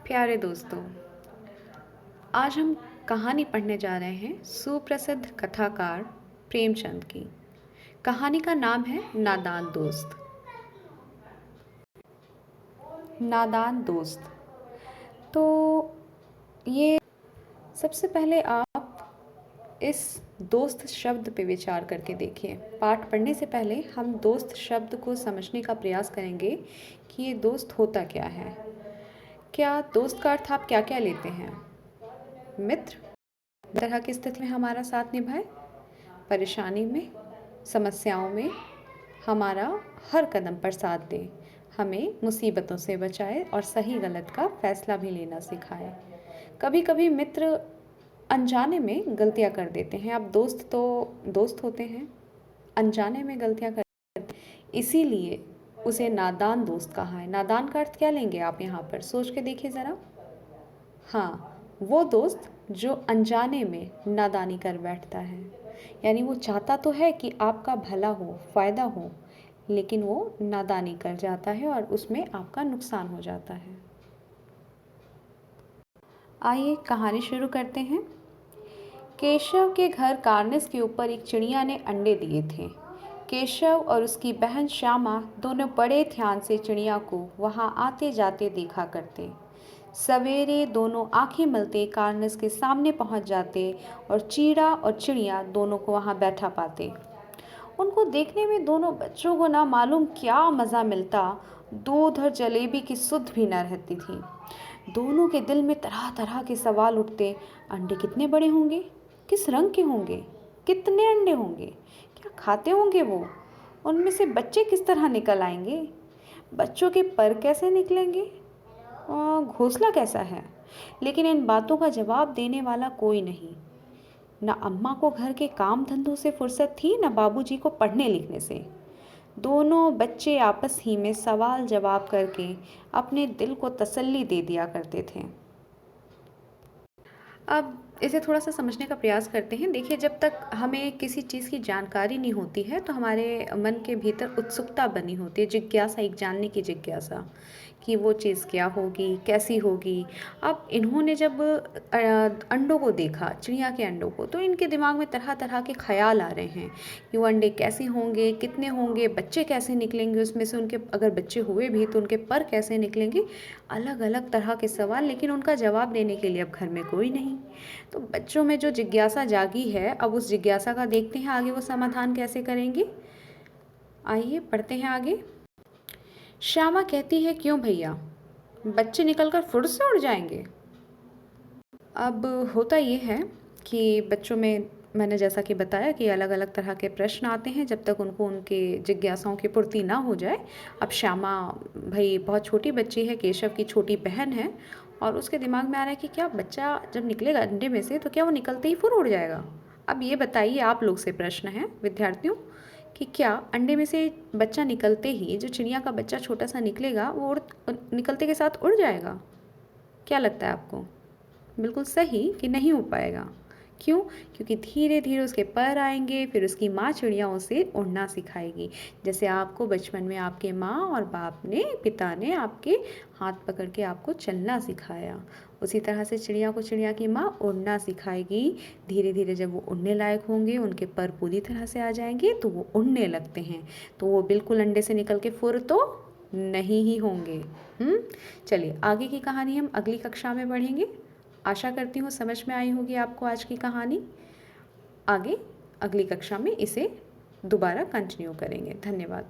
प्यारे दोस्तों, आज हम कहानी पढ़ने जा रहे हैं सुप्रसिद्ध कथाकार प्रेमचंद की। कहानी का नाम है नादान दोस्त। नादान दोस्त। तो ये सबसे पहले आप इस दोस्त शब्द पे विचार करके देखिए। पाठ पढ़ने से पहले हम दोस्त शब्द को समझने का प्रयास करेंगे कि ये दोस्त होता क्या है। क्या दोस्त का अर्थ आप क्या क्या लेते हैं? मित्र, तरह की स्थिति में हमारा साथ निभाए, परेशानी में, समस्याओं में हमारा हर कदम पर साथ दे, हमें मुसीबतों से बचाए और सही गलत का फैसला भी लेना सिखाए। कभी कभी मित्र अनजाने में गलतियां कर देते हैं। अब दोस्त तो दोस्त होते हैं, अनजाने में गलतियां कर, इसीलिए उसे नादान दोस्त कहा है। नादान का अर्थ क्या लेंगे आप यहाँ पर? सोच के देखिए ज़रा। हाँ, वो दोस्त जो अनजाने में नादानी कर बैठता है, यानी वो चाहता तो है कि आपका भला हो, फ़ायदा हो, लेकिन वो नादानी कर जाता है और उसमें आपका नुकसान हो जाता है। आइए कहानी शुरू करते हैं। केशव के घर कार्निस के ऊपर एक चिड़िया ने अंडे दिए थे। केशव और उसकी बहन श्यामा दोनों बड़े ध्यान से चिड़िया को वहाँ आते जाते देखा करते। सवेरे दोनों आंखें मलते कार्निस के सामने पहुँच जाते और चीड़ा और चिड़िया दोनों को वहाँ बैठा पाते। उनको देखने में दोनों बच्चों को ना मालूम क्या मज़ा मिलता। दूध और जलेबी की सुध भी न रहती थी। दोनों के दिल में तरह तरह के सवाल उठते। अंडे कितने बड़े होंगे? किस रंग के होंगे? कितने अंडे होंगे? क्या खाते होंगे वो? उनमें से बच्चे किस तरह निकल आएंगे? बच्चों के पर कैसे निकलेंगे? घोंसला कैसा है? लेकिन इन बातों का जवाब देने वाला कोई नहीं। न अम्मा को घर के काम धंधों से फुर्सत थी, न बाबूजी को पढ़ने लिखने से। दोनों बच्चे आपस ही में सवाल जवाब करके अपने दिल को तसल्ली दे दिया करते थे। अब इसे थोड़ा सा समझने का प्रयास करते हैं। देखिए, जब तक हमें किसी चीज़ की जानकारी नहीं होती है तो हमारे मन के भीतर उत्सुकता बनी होती है, जिज्ञासा, एक जानने की जिज्ञासा कि वो चीज़ क्या होगी, कैसी होगी। अब इन्होंने जब अंडों को देखा, चिड़िया के अंडों को, तो इनके दिमाग में तरह तरह के ख्याल आ रहे हैं कि वो अंडे कैसे होंगे, कितने होंगे, बच्चे कैसे निकलेंगे उसमें से, उनके अगर बच्चे हुए भी तो उनके पर कैसे निकलेंगे। अलग अलग तरह के सवाल, लेकिन उनका जवाब देने के लिए अब घर में कोई नहीं। तो बच्चों में जो जिज्ञासा जागी है, अब उस जिज्ञासा का देखते हैं आगे वो समाधान कैसे करेंगे। आइए पढ़ते हैं आगे। श्यामा कहती है, क्यों भैया, बच्चे निकलकर फुर्र से उड़ जाएंगे? अब होता ये है कि बच्चों में, मैंने जैसा कि बताया कि अलग अलग तरह के प्रश्न आते हैं जब तक उनको उनके जिज्ञासाओं की पूर्ति ना हो जाए। अब श्यामा भाई बहुत छोटी बच्ची है, केशव की छोटी बहन है, और उसके दिमाग में आ रहा है कि क्या बच्चा जब निकलेगा अंडे में से तो क्या वो निकलते ही फुर उड़ जाएगा? अब ये बताइए, आप लोग से प्रश्न है विद्यार्थियों, कि क्या अंडे में से बच्चा निकलते ही, जो चिड़िया का बच्चा छोटा सा निकलेगा, वो निकलते के साथ उड़ जाएगा? क्या लगता है आपको? बिल्कुल सही कि नहीं हो पाएगा। क्यों? क्योंकि धीरे धीरे उसके पर आएंगे, फिर उसकी माँ चिड़िया उसे उड़ना सिखाएगी। जैसे आपको बचपन में आपके माँ और बाप ने, पिता ने आपके हाथ पकड़ के आपको चलना सिखाया, उसी तरह से चिड़िया को चिड़िया की माँ उड़ना सिखाएगी। धीरे धीरे जब वो उड़ने लायक होंगे, उनके पर पूरी तरह से आ जाएंगे, तो वो उड़ने लगते हैं, तो वो बिल्कुल अंडे से निकल के फुर तो नहीं ही होंगे। चलिए आगे की कहानी हम अगली कक्षा में पढ़ेंगे। आशा करती हूँ समझ में आई होगी आपको आज की कहानी। आगे अगली कक्षा में इसे दोबारा कंटिन्यू करेंगे। धन्यवाद।